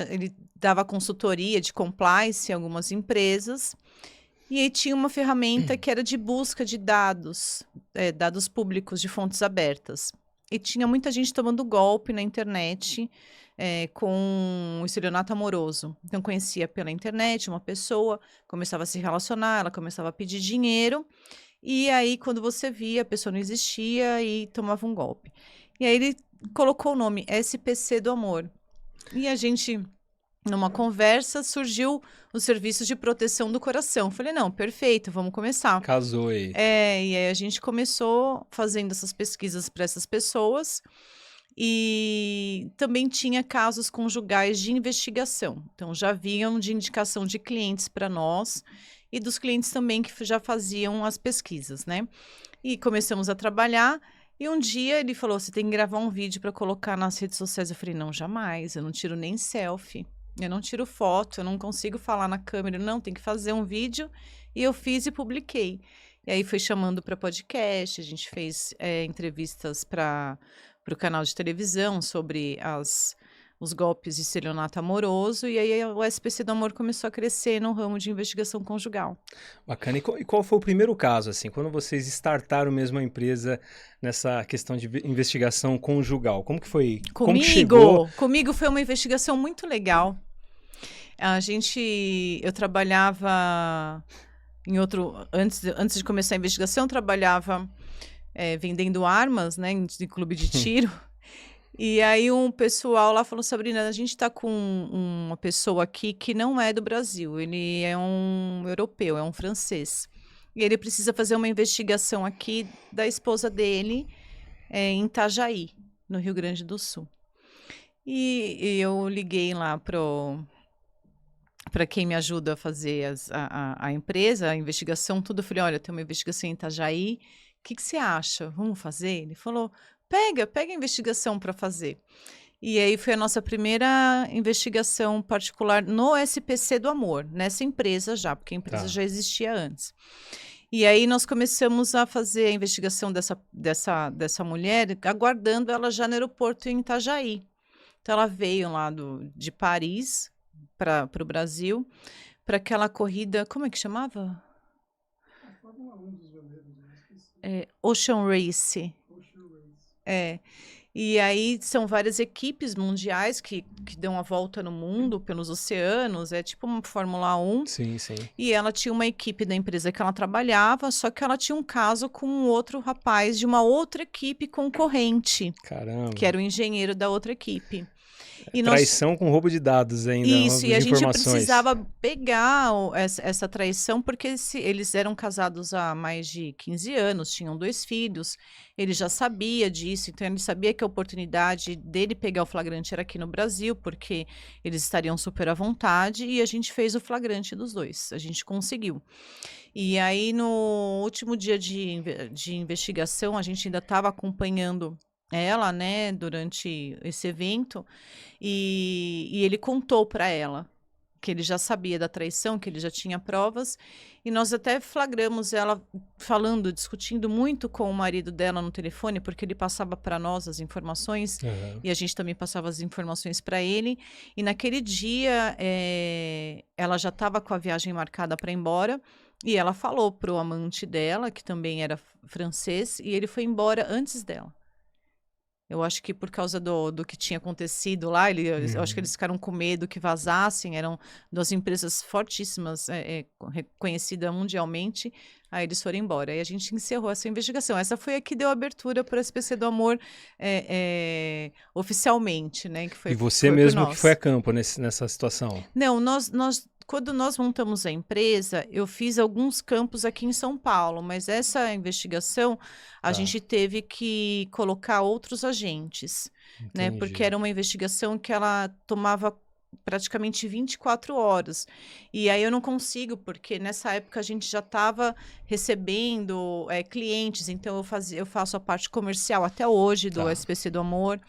ele dava consultoria de compliance em algumas empresas, e aí tinha uma ferramenta que era de busca de dados, dados públicos de fontes abertas. E tinha muita gente tomando golpe na internet, com o estelionato amoroso. Então, conhecia pela internet uma pessoa, começava a se relacionar, ela começava a pedir dinheiro, e aí, quando você via, a pessoa não existia e tomava um golpe. E aí ele colocou o nome SPC do Amor. E a gente, numa conversa, surgiu o Serviço de Proteção do Coração. Falei, não, perfeito, vamos começar. Casou aí. E aí a gente começou fazendo essas pesquisas para essas pessoas e também tinha casos conjugais de investigação. Então, já vinham de indicação de clientes para nós e dos clientes também que já faziam as pesquisas, né? E começamos a trabalhar. E um dia ele falou: você tem que gravar um vídeo para colocar nas redes sociais. Eu falei: não, jamais, eu não tiro nem selfie, eu não tiro foto, eu não consigo falar na câmera, não, tem que fazer um vídeo. E eu fiz e publiquei. E aí foi chamando para podcast, a gente fez entrevistas para o canal de televisão sobre os golpes de estelionato amoroso, e aí o SPC do Amor começou a crescer no ramo de investigação conjugal. Bacana. E qual foi o primeiro caso, assim, quando vocês startaram mesmo a empresa nessa questão de investigação conjugal? Como que foi? Como que chegou? Comigo foi uma investigação muito legal. Eu trabalhava antes de começar a investigação, eu trabalhava vendendo armas, né, em clube de tiro. E aí um pessoal lá falou: Sabrina, a gente está com uma pessoa aqui que não é do Brasil, ele é um europeu, é um francês. E ele precisa fazer uma investigação aqui da esposa dele em Itajaí, no Rio Grande do Sul. E eu liguei lá para quem me ajuda a fazer a empresa, a investigação, tudo. Eu falei: olha, tem uma investigação em Itajaí, o que você acha? Vamos fazer? Ele falou: pega a investigação para fazer. E aí foi a nossa primeira investigação particular no SPC do Amor, nessa empresa já, porque a empresa já existia antes. E aí nós começamos a fazer a investigação dessa mulher, aguardando ela já no aeroporto em Itajaí. Então ela veio lá de Paris para o Brasil, para aquela corrida, como é que chamava? A Fórmula 1 dos goleiros, eu esqueci. Ocean Race. Ocean Race. E aí são várias equipes mundiais que dão a volta no mundo pelos oceanos, é tipo uma Fórmula 1. Sim, sim. E ela tinha uma equipe da empresa que ela trabalhava, só que ela tinha um caso com um outro rapaz de uma outra equipe concorrente. Caramba. Que era o engenheiro da outra equipe. E traição com roubo de dados ainda. Isso, e a gente precisava pegar essa traição, porque eles eram casados há mais de 15 anos, tinham 2 filhos, ele já sabia disso, então ele sabia que a oportunidade dele pegar o flagrante era aqui no Brasil, porque eles estariam super à vontade, e a gente fez o flagrante dos dois, a gente conseguiu. E aí, no último dia de investigação, a gente ainda estava acompanhando ela, né, durante esse evento, e ele contou para ela que ele já sabia da traição, que ele já tinha provas, e nós até flagramos ela falando, discutindo muito com o marido dela no telefone, porque ele passava para nós as informações, e a gente também passava as informações para ele, e naquele dia ela já estava com a viagem marcada para ir embora, e ela falou pro amante dela, que também era francês, e ele foi embora antes dela. Eu acho que por causa do que tinha acontecido lá, eu acho que eles ficaram com medo que vazassem, eram 2 empresas fortíssimas, reconhecidas mundialmente, aí eles foram embora. Aí a gente encerrou essa investigação. Essa foi a que deu abertura para o SPC do Amor oficialmente, né? Que foi, e você mesmo que foi a campo nessa situação? Não, quando nós montamos a empresa, eu fiz alguns campos aqui em São Paulo, mas essa investigação a gente teve que colocar outros agentes, né? Porque era uma investigação que ela tomava praticamente 24 horas. E aí eu não consigo, porque nessa época a gente já estava recebendo clientes, então eu faço a parte comercial até hoje do SPC do Amor.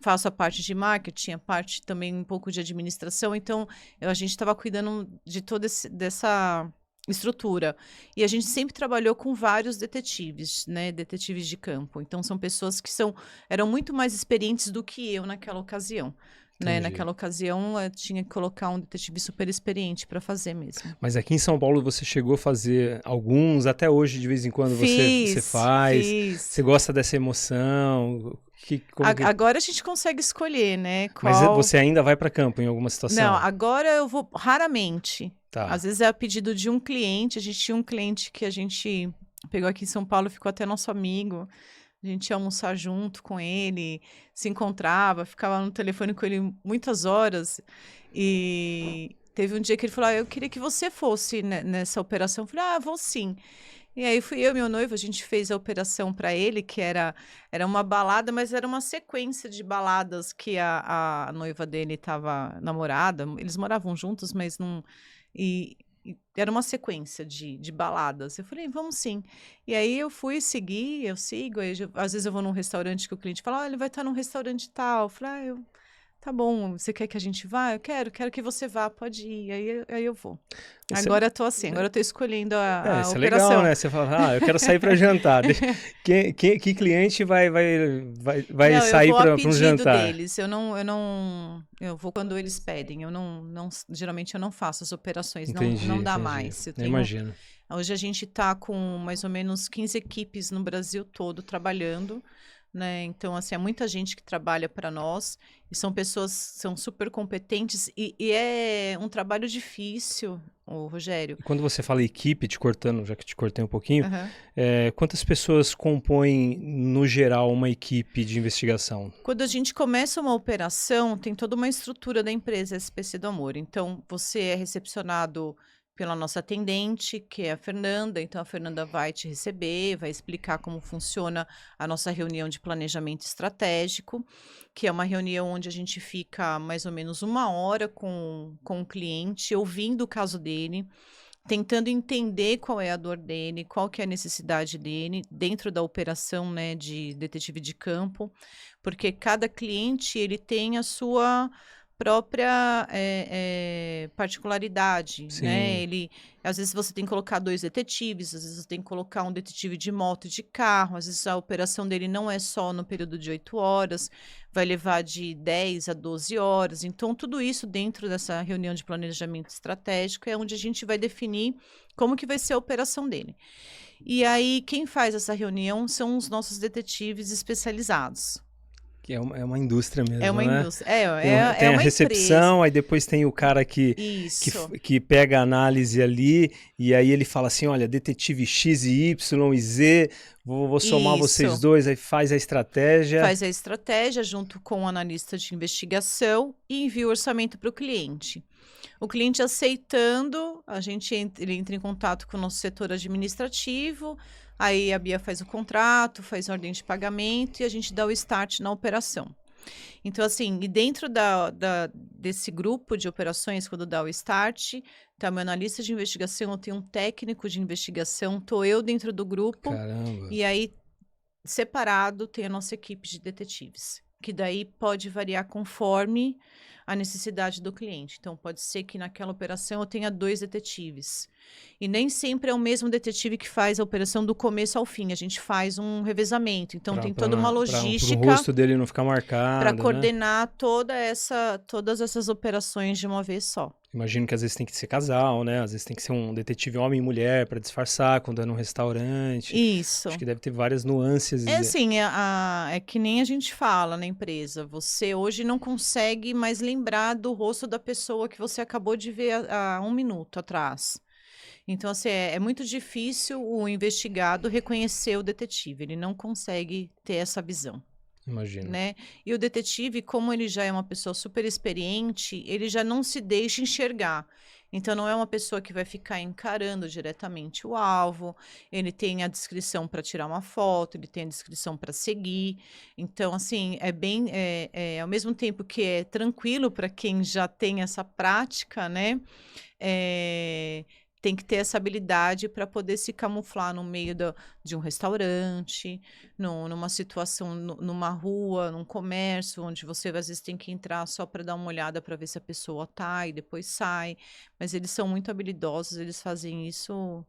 Faço a parte de marketing, a parte também um pouco de administração, então a gente estava cuidando de toda dessa estrutura. E a gente sempre trabalhou com vários detetives, né? Detetives de campo. Então são pessoas que eram muito mais experientes do que eu naquela ocasião. né? Entendi. Naquela ocasião, eu tinha que colocar um detetive super experiente para fazer mesmo. Mas aqui em São Paulo você chegou a fazer alguns, até hoje de vez em quando você faz. Fiz. Você gosta dessa emoção? Agora a gente consegue escolher, né? Mas você ainda vai para campo em alguma situação? Não, agora eu vou raramente. Tá. Às vezes é a pedido de um cliente. A gente tinha um cliente que a gente pegou aqui em São Paulo, ficou até nosso amigo. A gente ia almoçar junto com ele, se encontrava, ficava no telefone com ele muitas horas. E teve um dia que ele falou: eu queria que você fosse nessa operação. Eu falei: vou sim. E aí fui eu e meu noivo, a gente fez a operação para ele, que era uma balada, mas era uma sequência de baladas que a noiva dele estava namorada. Eles moravam juntos, mas não. E era uma sequência de baladas. Eu falei: vamos sim. E aí eu fui seguir, eu sigo. Aí às vezes eu vou num restaurante que o cliente fala: ele vai estar num restaurante tal. Eu falei: tá bom, você quer que a gente vá? Eu quero que você vá, pode ir. Aí eu vou. Agora eu tô assim, agora eu tô escolhendo a isso operação. É legal, né? Você fala: eu quero sair para jantar. Que cliente vai não, sair para um jantar? Eu vou a pedido deles. Eu vou quando eles pedem. Geralmente eu não faço as operações, Entendi, não dá entendi. mais. Eu imagino. Hoje a gente tá com mais ou menos 15 equipes no Brasil todo trabalhando, né? Então, assim, é muita gente que trabalha para nós e são pessoas que são super competentes e é um trabalho difícil, Rogério. E quando você fala equipe, te cortando, já que te cortei um pouquinho, quantas pessoas compõem, no geral, uma equipe de investigação? Quando a gente começa uma operação, tem toda uma estrutura da empresa SPC do Amor. Então, você é recepcionado pela nossa atendente, que é a Fernanda. Então, a Fernanda vai te receber, vai explicar como funciona a nossa reunião de planejamento estratégico, que é uma reunião onde a gente fica mais ou menos 1 hora com o cliente, ouvindo o caso dele, tentando entender qual é a dor dele, qual que é a necessidade dele dentro da operação, né, de detetive de campo, porque cada cliente ele tem a sua própria particularidade, né? Às vezes você tem que colocar 2 detetives, às vezes você tem que colocar um detetive de moto e de carro, às vezes a operação dele não é só no período de 8 horas, vai levar de 10 a 12 horas. Então, tudo isso dentro dessa reunião de planejamento estratégico é onde a gente vai definir como que vai ser a operação dele. E aí, quem faz essa reunião são os nossos detetives especializados. Que é uma indústria mesmo, É uma né? indústria. Tem uma a recepção, empresa. aí depois tem o cara que pega a análise ali, e aí ele fala assim: olha, detetive X e Y e Z, vou somar vocês dois, aí faz a estratégia. Faz a estratégia junto com o analista de investigação e envia o orçamento para o cliente. O cliente aceitando, ele entra em contato com o nosso setor administrativo, aí a Bia faz o contrato, faz a ordem de pagamento e a gente dá o start na operação. Então, assim, e dentro desse grupo de operações, quando dá o start, tá meu analista de investigação, eu tenho um técnico de investigação, tô eu dentro do grupo. Caramba. E aí, separado, tem a nossa equipe de detetives, que daí pode variar conforme a necessidade do cliente. Então, pode ser que naquela operação eu tenha 2 detetives. E nem sempre é o mesmo detetive que faz a operação do começo ao fim. A gente faz um revezamento. Então, tem toda uma logística para o rosto dele não ficar marcado, para coordenar todas essas operações de uma vez só. Imagino que às vezes tem que ser casal, né? Às vezes tem que ser um detetive homem e mulher para disfarçar quando é num restaurante. Isso. Acho que deve ter várias nuances. É assim, é que nem a gente fala na empresa. Você hoje não consegue mais lembrar do rosto da pessoa que você acabou de ver há 1 minuto atrás. Então, assim, é muito difícil o investigado reconhecer o detetive. Ele não consegue ter essa visão. Imagino. Né? E o detetive, como ele já é uma pessoa super experiente, ele já não se deixa enxergar. Então, não é uma pessoa que vai ficar encarando diretamente o alvo. Ele tem a descrição para tirar uma foto, ele tem a descrição para seguir. Então, assim, ao mesmo tempo que é tranquilo para quem já tem essa prática, né? Tem que ter essa habilidade para poder se camuflar no meio de um restaurante, numa situação, numa rua, num comércio, onde você às vezes tem que entrar só para dar uma olhada para ver se a pessoa tá e depois sai. Mas eles são muito habilidosos, eles fazem isso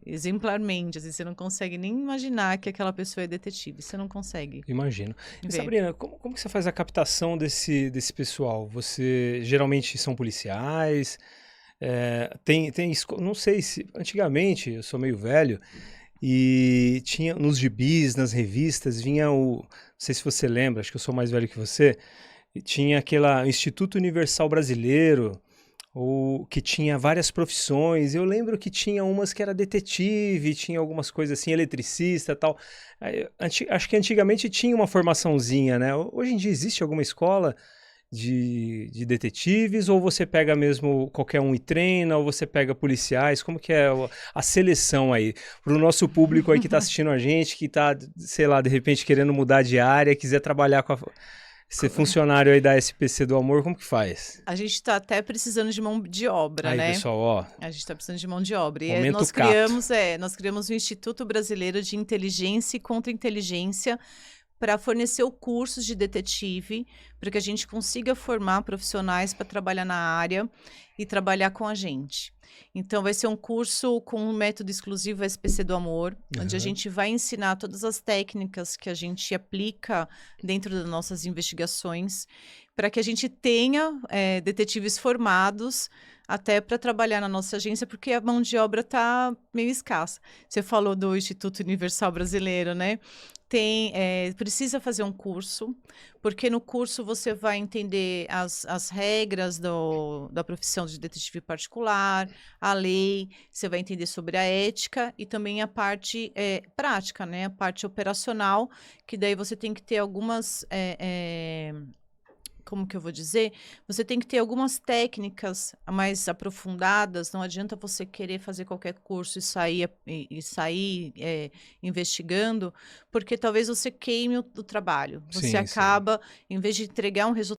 exemplarmente, assim, você não consegue nem imaginar que aquela pessoa é detetive, você não consegue. Imagino. E Sabrina, como que você faz a captação desse pessoal? Você, geralmente são policiais, não sei se, antigamente, eu sou meio velho, e tinha nos gibis, nas revistas, vinha não sei se você lembra, acho que eu sou mais velho que você, e tinha aquele Instituto Universal Brasileiro, ou que tinha várias profissões. Eu lembro que tinha umas que era detetive, tinha algumas coisas assim, eletricista e tal. Acho que antigamente tinha uma formaçãozinha, né? Hoje em dia existe alguma escola de detetives, ou você pega mesmo qualquer um e treina, ou você pega policiais? Como que é a seleção aí? Para o nosso público aí que está assistindo a gente, que está, sei lá, de repente querendo mudar de área, quiser trabalhar ser funcionário aí da SPC do Amor, como que faz? A gente está até precisando de mão de obra, aí, né? Pessoal, ó. A gente está precisando de mão de obra. E nós criamos o Instituto Brasileiro de Inteligência e Contra-Inteligência para fornecer cursos de detetive, para que a gente consiga formar profissionais para trabalhar na área e trabalhar com a gente. Então, vai ser um curso com um método exclusivo SPC do Amor, onde a gente vai ensinar todas as técnicas que a gente aplica dentro das nossas investigações, para que a gente tenha detetives formados até para trabalhar na nossa agência, porque a mão de obra está meio escassa. Você falou do Instituto Universal Brasileiro, né? Precisa fazer um curso, porque no curso você vai entender as regras da profissão de detetive particular, a lei, você vai entender sobre a ética e também a parte prática, né? A parte operacional, que daí você tem que ter algumas... como que eu vou dizer? Você tem que ter algumas técnicas mais aprofundadas. Não adianta você querer fazer qualquer curso e sair investigando, porque talvez você queime o trabalho. Você acaba, em vez de entregar um resultado